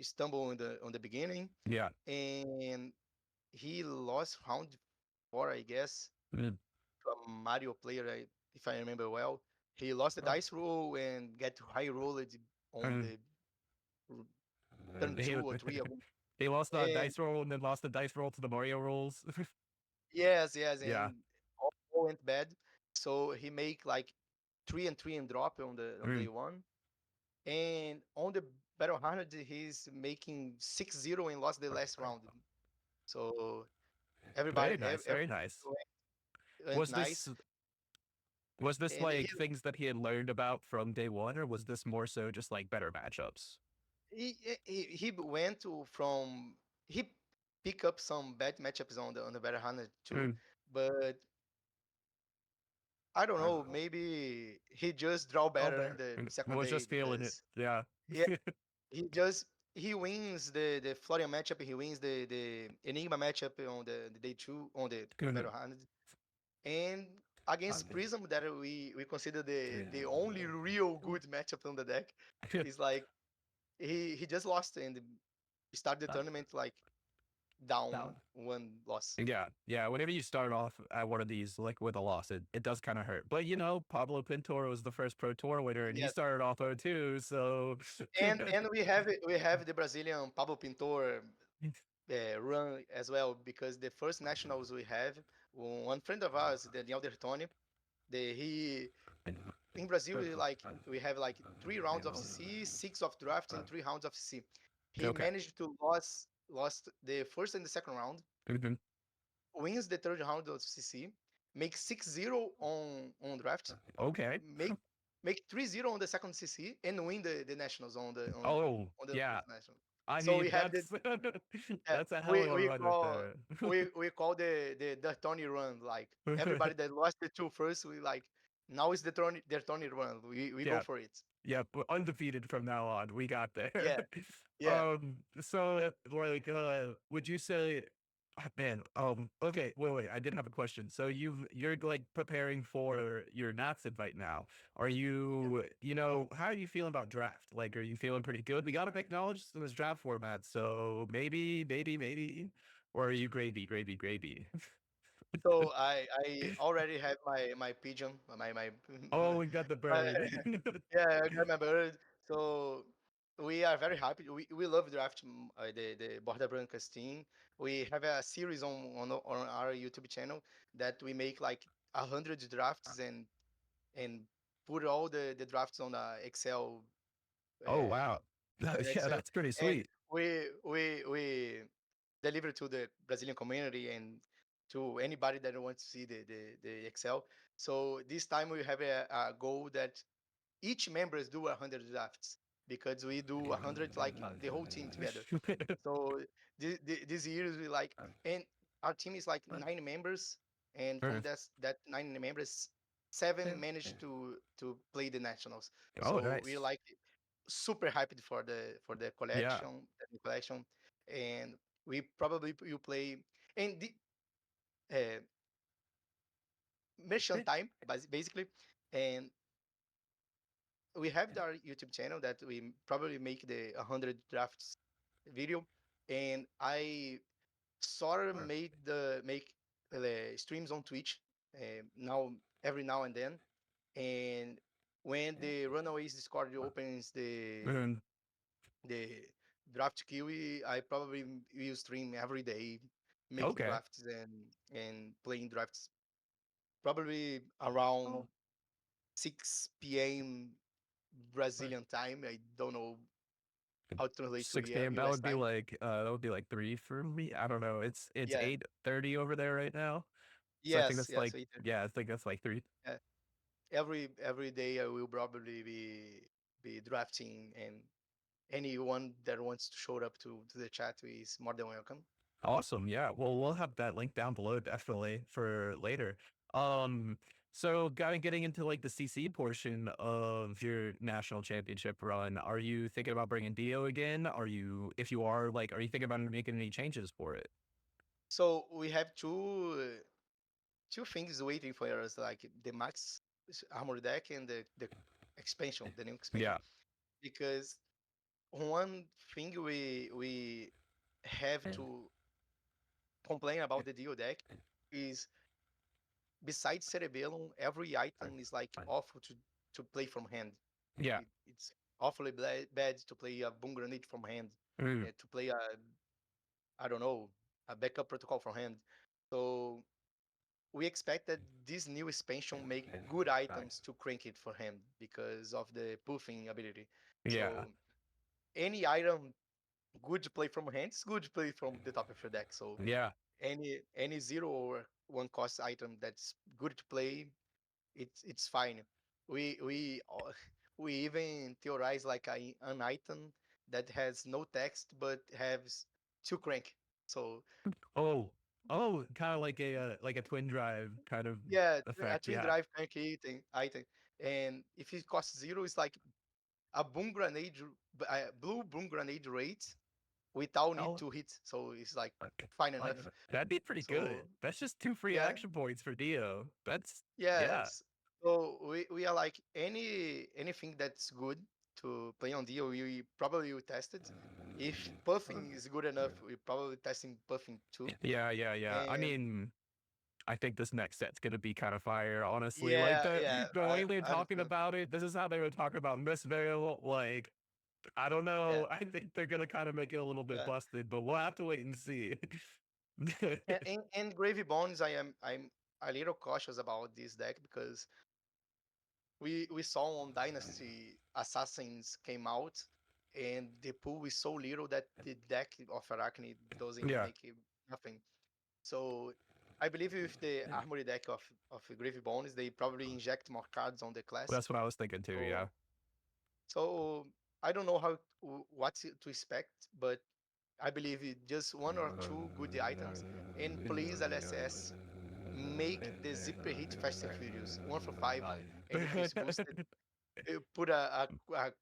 stumbled on the beginning, yeah. and he lost round four, I guess, Mm. to a Mario player, if I remember well. He lost the dice roll and get high rolled on Mm. the r- turn He, two or three. he lost the And dice roll and then lost the dice roll to the Mario rolls. yes, yes, Yeah. and all went bad. So he make like three and drop on day Mm. one, and on the battle hundred he's making 6-0 and lost the last round. So everybody Very nice, very nice. went Was nice, this and like things that he had learned about from day one, or was this more so just like better matchups? he went from he pick up some bad matchups on the battle hundred too, Mm. but I don't know, maybe he just draw better in the second Was day just feeling it. because. Yeah. Yeah, he just he wins the Florian matchup. He wins the Enigma matchup on the day two on the Battle Hundred, and against Prism that we consider the only real good matchup on the deck. Is like he just lost and start the tournament like down one loss. Yeah, yeah. Whenever you start off at one of these, like with a loss, it does kind of hurt. But you know, Pablo Pintor was the first Pro Tour winner, and he Yes, started off 0-2. So, and we have the Brazilian Pablo Pintor run as well because the first nationals we have one friend of ours, Daniel Dertoni, he in Brazil we have like 3 rounds of CC, six of draft, and 3 rounds of CC. He okay. managed to lost the first and the second round, Mhm. wins the third round of CC, makes 6-0 on draft, Okay. make 3-0 on the second CC, and win the nationals Oh, on the yeah. first national. I So mean, we have the that's a hell of a we run right call there. we call the Tony run. Like everybody that lost the two first, we like now is the Tony run. We go Yeah. for it. Yeah, but undefeated from now on. We got there. Yeah, yeah. So like, would you say, man? Okay, wait. I did have a question. So you're like preparing for your Nats invite now. Are Yeah. you how are you feeling about draft? Like, are you feeling pretty good? We got to acknowledge in this draft format. So maybe, or are you gravy? So I already have my pigeon, my Oh, we got the my bird. yeah, I got my bird. So we are very happy. We love draft the Border Brancas team. We have a series on our YouTube channel that we make like 100 drafts and put all the drafts on the Excel Oh wow, yeah, Excel, that's pretty and sweet. we deliver to the Brazilian community and to anybody that wants to see the Excel. So this time we have a goal that each members do 100 drafts because we do 100 like the whole team together. So this year we like, and our team is like 9 members, and from that 9 members, 7 managed to play the nationals. Oh, So we're nice. like super hyped for the Yeah. collection, and we probably you play and the uh, mission time basically, and we have our YouTube channel that we probably make the 100 drafts video, and I sort of made the make streams on Twitch now every now and then, and when the Runaways Discord opens Mm, the draft queue, I probably will stream every day, making okay. drafts and playing drafts probably around 6 p.m. Brazilian time. I don't know how to translate to 6 p.m. US time. That would be like 3 for me. I don't know. It's Yeah. 8:30 over there right now. So I think Yes. that's Yes. like yeah, I think that's like 3. Yeah. Every day I will probably be drafting, and anyone that wants to show up to the chat is more than welcome. Awesome. Yeah. Well, we'll have that link down below definitely for later. Um, so kind of getting into like the CC portion of your national championship run, are you thinking about bringing Dio again? If you are, like, are you thinking about making any changes for it? So we have two things waiting for us, like the max armor deck and the expansion, the new expansion. Yeah. Because one thing we have to complain about the Dio deck is, besides Cerebellum, every item is like awful to play from hand. Yeah. It's awfully bad to play a Boom Grenade from hand, Mm, to play a, I don't know, a backup protocol from hand. So we expect that this new expansion make good items to crank it for hand because of the buffing ability. yeah. So any item good to play from hand is good to play from the top of your deck. So Yeah. any 0 or 1 cost item that's good to play, it's fine. We we even theorize like an item that has no text but has 2 crank. So Oh. Oh, kind of like a twin drive kind of yeah, a effect. twin Yeah. drive crank item, and if it costs 0, it's like a boom grenade, blue boom grenade rate without need Oh, to hit. So it's like okay. fine Like, enough. that'd be pretty So good. That's just 2 free yeah, action points for Dio. That's yeah. yes. So we are like anything that's good to play on deal, we probably will test it. If puffing is good enough, we probably testing puffing too. Yeah, yeah, yeah. I And mean, I think this next set's gonna be kind of fire, honestly. Like yeah, yeah, the way they're I talking understand. about it, this is how they were talking about Miss Vale. Like, I don't Yeah, know. I think they're gonna kind of make it a little bit yeah. busted, but we'll have to wait and see. And Gravy Bones, I'm a little cautious about this deck because we saw on Dynasty Assassins came out, and the pool is so little that the deck of Arachne doesn't Yeah, make nothing. So I believe with the Armory deck of Gravy Bones, they probably inject more cards on the class. that's what I was thinking too. Yeah. So so I don't know what to expect, but I believe just 1 or 2 good items. And please, LSS, make the zipper hit Fast and Furious 1 for 5, and if it's boosted, put a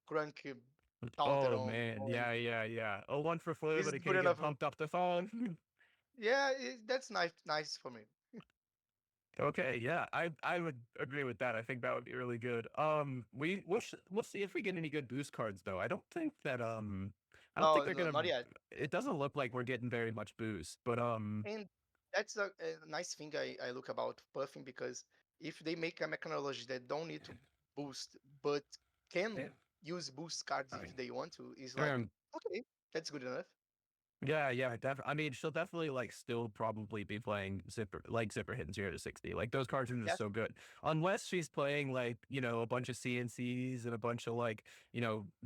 crunk counter Oh on. man, yeah, yeah, yeah. A one for flu, This but is it good can't get enough. pumped up the phone. Yeah, that's nice for me. Okay, yeah, I would agree with that. I think that would be really good. We'll see if we get any good boost cards though. I don't think No, they're no, gonna. not yet. It doesn't look like we're getting very much boost, but And that's a nice thing I look about buffing, because if they make a mechanology that don't need to boost but can use boost cards if they want to, is like, um, okay, that's good enough. yeah, yeah, I mean, she'll definitely like still probably be playing zipper hitting 0 to 60. Like those cards are just Yes, so good. Unless she's playing like, a bunch of CNCs and a bunch of like,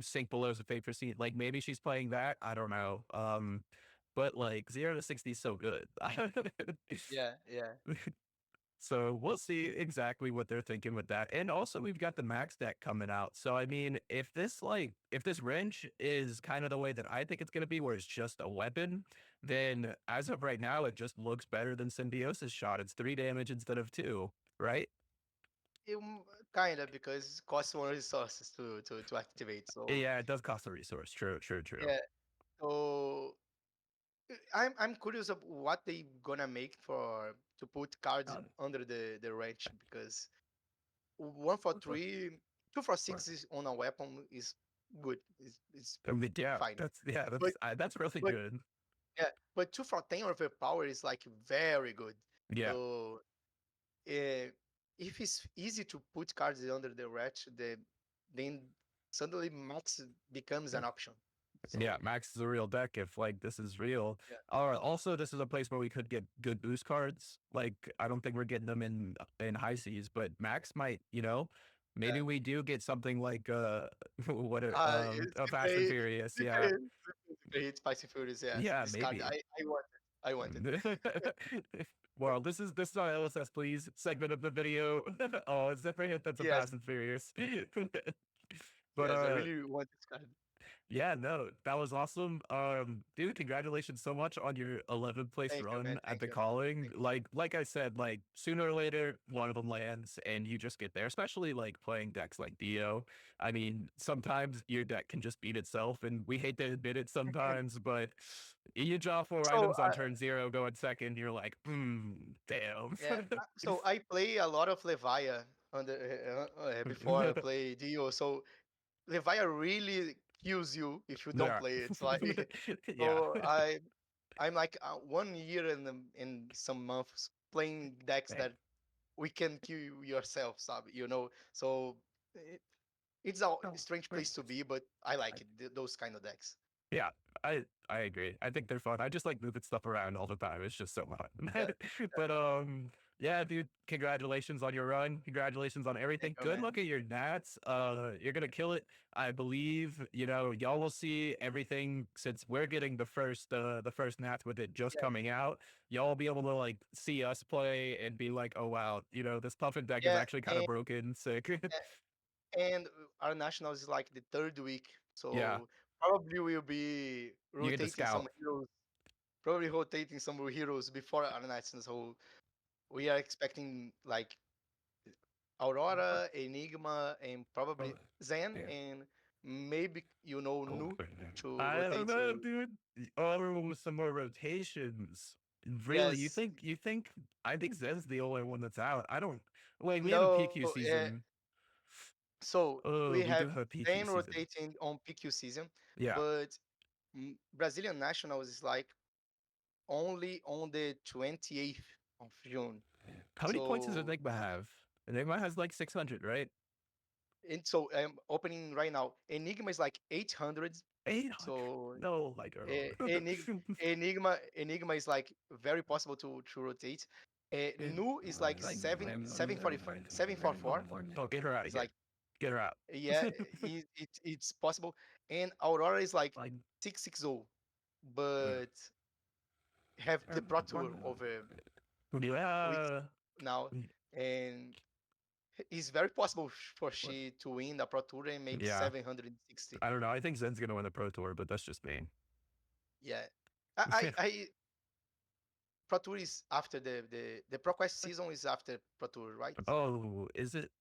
sync belows the fate for C. Like maybe she's playing that. I don't know. But like 0 to 60 is so good. yeah, yeah. So we'll see exactly what they're thinking with that. And also we've got the max deck coming out. So I mean, if this wrench is kind of the way that I think it's gonna be, where it's just a weapon, then as of right now, it just looks better than Symbiosis shot. It's 3 damage instead of 2, right? Um, kind of, because it costs 1 resources to activate. So Yeah, it does cost a resource. True, true, true. yeah, so I'm curious of what they gonna make for to put cards under the wrench, because 1 for 3. 246 is on a weapon is good. It's I mean, fine. yeah, But that's really but good. yeah, but 2 for 10 overpower is like very good. Yeah, So if it's easy to put cards under the ratch, then suddenly max becomes an option. yeah, So Max is a real deck if like this is real. yeah, Also, this is a place where we could get good boost cards. Like I don't think we're getting them in high seas, but Max might. yeah. Maybe we do get something like what It's a Fast and very, Furious. Yeah, very, very Spicy Furious. Yes, yeah, this card maybe. I want it. I want it. Well, this is our LSS please segment of the video. Oh, it's different. That's a Yes, Fast and Furious. But yes, I really want this card. yeah, no, that was awesome. Dude, congratulations so much on your 11th place Thank you, man. run at Thank the you. calling. Thank you. Like I said, like sooner or later, one of them lands and you just get there, especially like playing decks like Dio. I mean, sometimes your deck can just beat itself, and we hate to admit it sometimes, but you draw four So items on turn zero, go in second, you're like, damn. yeah, so I play a lot of Levia before I play Dio. So Levia really kills you if you don't Yeah. play it. So I Yeah. so I'm like 1 year and some months playing decks that we can kill you yourself, So it, it's a strange place to be, but I like it. Those kind of decks. Yeah, I agree. I think they're fun. I just like moving stuff around all the time. It's just so Yeah, fun. yeah. But yeah, dude, congratulations on your run. Congratulations on Thank everything. you, Good man. luck at your Nats. You're gonna kill it. I believe, y'all will see everything since we're getting the first Nats with it just Yes, coming out. Y'all will be able to like see us play and be like, oh wow, this puffin deck is yeah, actually kind of broken, sick. and our nationals is like the third week, Yeah, so probably we'll be you get to rotating some scout. heroes. Probably rotating some heroes before our nationals. So we are expecting like Aurora, Enigma, and probably Zen, and maybe Nu to I don't rotate know, to. dude. With some more rotations. Really, you Yes, think you think I think Zen's the only one that's out. I don't wait, we have a no. PQ season. So Oh, we we do have have a PQ Zen season. rotating on PQ season, Yeah. but Brazilian nationals is like only on the 28th of June. How many points does So Enigma have? Enigma has like 600, right? I'm opening right now. Enigma is like 800. 800. So No, my girl. Enigma is like very possible to rotate. Nu is like 744. Oh, get her out of It's here. like Get her out. yeah, it's possible. And Aurora is like Like, 660, but have the Pro Tour over weeks yeah. now, and it's very possible for she to win the Pro Tour and make Yeah. 760. I don't know. I think Zen's gonna win the Pro Tour, but that's just me. Yeah, I Pro Tour is after the Pro Quest season is after Pro Tour, right? Oh, is it?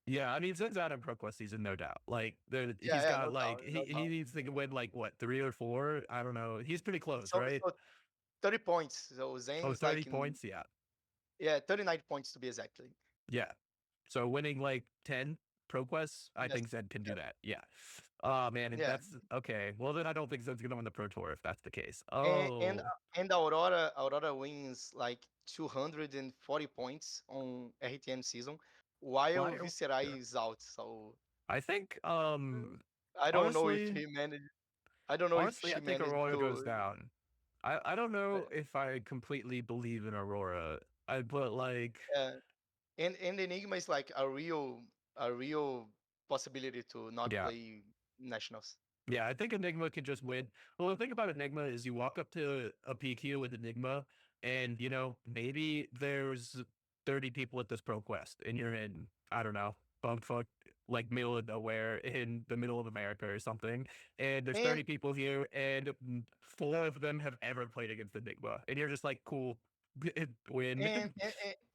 Yeah, I mean, Zen's out in ProQuest season, no doubt. Like, Yeah, he's yeah, got no like doubt, no he doubt. needs to win like what 3 or 4. I don't know. He's pretty close, So right? so 30 points. So Zen Oh, is 30 like in points. Yeah, yeah 39 points to be exactly. yeah. So winning like 10 ProQuests, I Yes, think Zen can do yes, that. Yeah. Oh man, yeah. that's okay. Well, then I don't think Zen's gonna win the Pro Tour if that's the case. And and Oh, and Aurora wins like 240 points on RTM season, while why? Viserai is out. So I think I don't know if honestly, he managed. I don't know if honestly, I she think managed Aurora goes to. down. I don't know if I completely believe in Aurora. But like, Uh, and Enigma is like a real possibility to not yeah. play nationals. Yeah, I think Enigma can just win. Well, the thing about Enigma is you walk up to a PQ with Enigma, and maybe there's 30 people at this pro quest, and you're in, I don't know, bumfuck, like middle of nowhere in the middle of America or something. And there's And 30 people here, and 4 of them have ever played against Enigma. And you're just like, cool, win.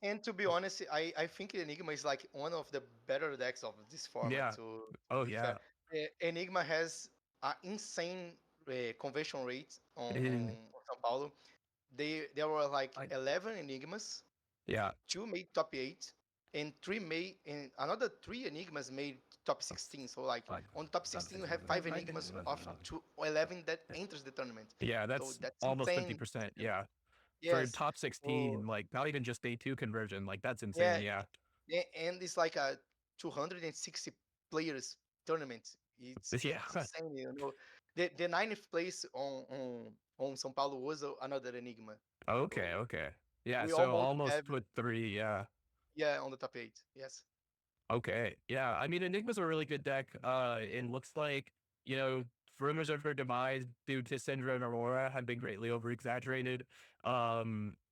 and to be honest, I think Enigma is like one of the better decks of this format. Yeah. To Oh, be fair, yeah. Enigma has an insane conversion rate And, on São Paulo. There were like 11 Enigmas, yeah. 2 made top 8, and another three enigmas made top 16. So like on top 16 you have five enigmas of 11 that enters the tournament. Yeah, So that's that's almost insane. 50%. Yeah. For Yes. top So 16, like not even just day two conversion, like that's insane. yeah, Yeah. and it's like a 260 players tournament. Yeah. It's insane, you know. The ninth place on São Paulo was another enigma. Okay. So Okay. Yeah. we So almost have, almost put three. Yeah. yeah, on the top eight. Yes. Okay. Yeah. I mean, Enigma's a really good deck. It looks like, you know, rumors of her demise due to Syndra and Aurora have been greatly over exaggerated.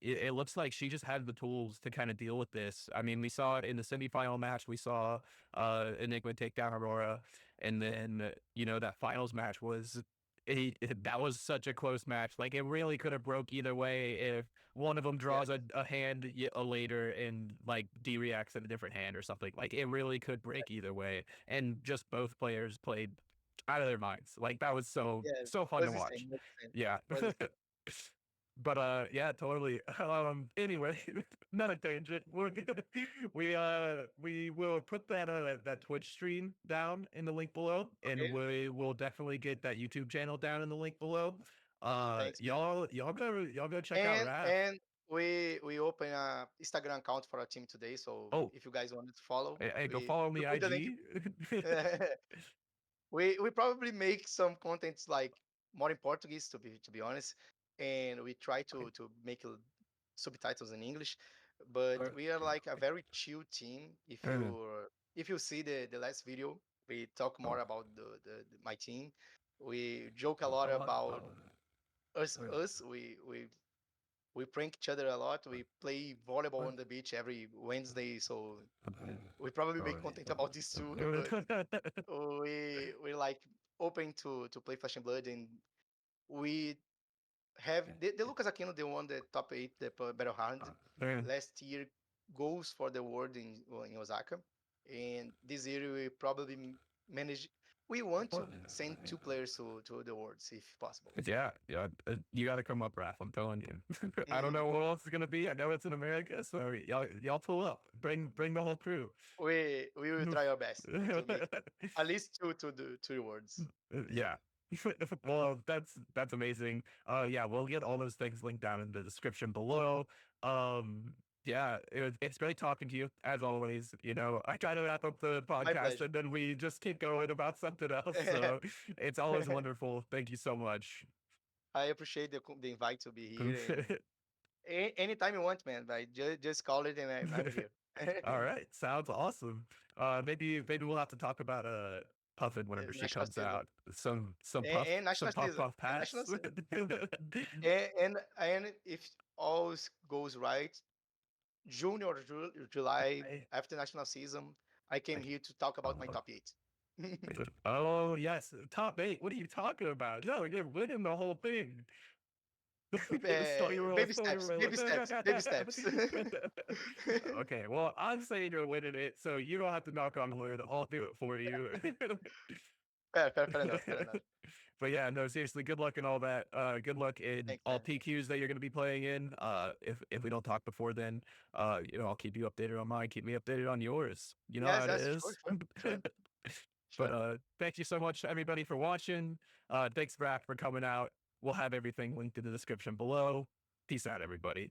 It looks like she just had the tools to kind of deal with this. I mean, we saw it in the semifinal match. We saw Enigma take down Aurora. And then, you know, that finals match was. That was such a close match. Like it really could have broke either way if one of them Yes. draws a hand later and like D reacts in a different hand or something. Like it really could break Yes. either way. And just both players played out of their minds. Like that was Yes. so fun to Was insane. watch. Was insane. Yeah. Was insane. But yeah, totally. Anyway, not a tangent. We will put that Twitch stream down in the link below, and Okay. we will definitely get that YouTube channel down in the link below. Thanks, man. Y'all go check out Raph. And we open a Instagram account for our team today. So Oh, if you guys wanted to follow, hey, go follow we me put the link. IG. We probably make some contents like more in Portuguese to be honest, and we try to make subtitles in English, but we are like a very chill team. If you see the last video, we talk more about my team. We joke a lot about us. We prank each other a lot. We play volleyball on the beach every Wednesday, so we probably make content about this too. But we like open to play Flesh and Blood, and we have the Lucas Aquino, they won the top eight, the battle round last year, goes for the world in Osaka, and this year we probably manage. We want to send two players to the worlds if possible. Yeah, yeah. You got to come up, Raph. I'm telling you. I don't Mhm. know what else is gonna be. I know it's in America, so y'all pull up. Bring the whole crew. We will try our best to make at least two to the two words. Yeah. Well, that's amazing. Yeah, we'll get all those things linked down in the description below. Yeah, it's great talking to you as always. You know, I try to wrap up the My podcast pleasure. and then we just keep going about something else. So it's always wonderful. Thank you so much. I appreciate the invite to be here, and anytime you want, man. Like just call it, and I'm here. All right, sounds awesome. Maybe we'll have to talk about Puffin whenever she National comes season, out. and Some national puff season, puff and national pass. season, and if all goes right, June or July I- after national season, I came here to talk about my top eight. oh yes, top eight. What are you talking about? No, you're winning the whole thing. Start your roll, Baby start your steps, roll. baby steps, baby steps. Okay, well, I'm saying you're winning it, so you don't have to knock on wood. I'll do it for you. Fair enough, fair enough. But yeah, no, seriously, good luck in all that. Good luck in Thanks, all man. PQs that you're going to be playing in. If we don't talk before then, you know, I'll keep you updated on mine. Keep me updated on yours. You know how Yes, it yes, sure, is. sure, sure, But sure. thank you so much, everybody, for watching. Thanks, Brack, for coming out. We'll have everything linked in the description below. Peace out, everybody.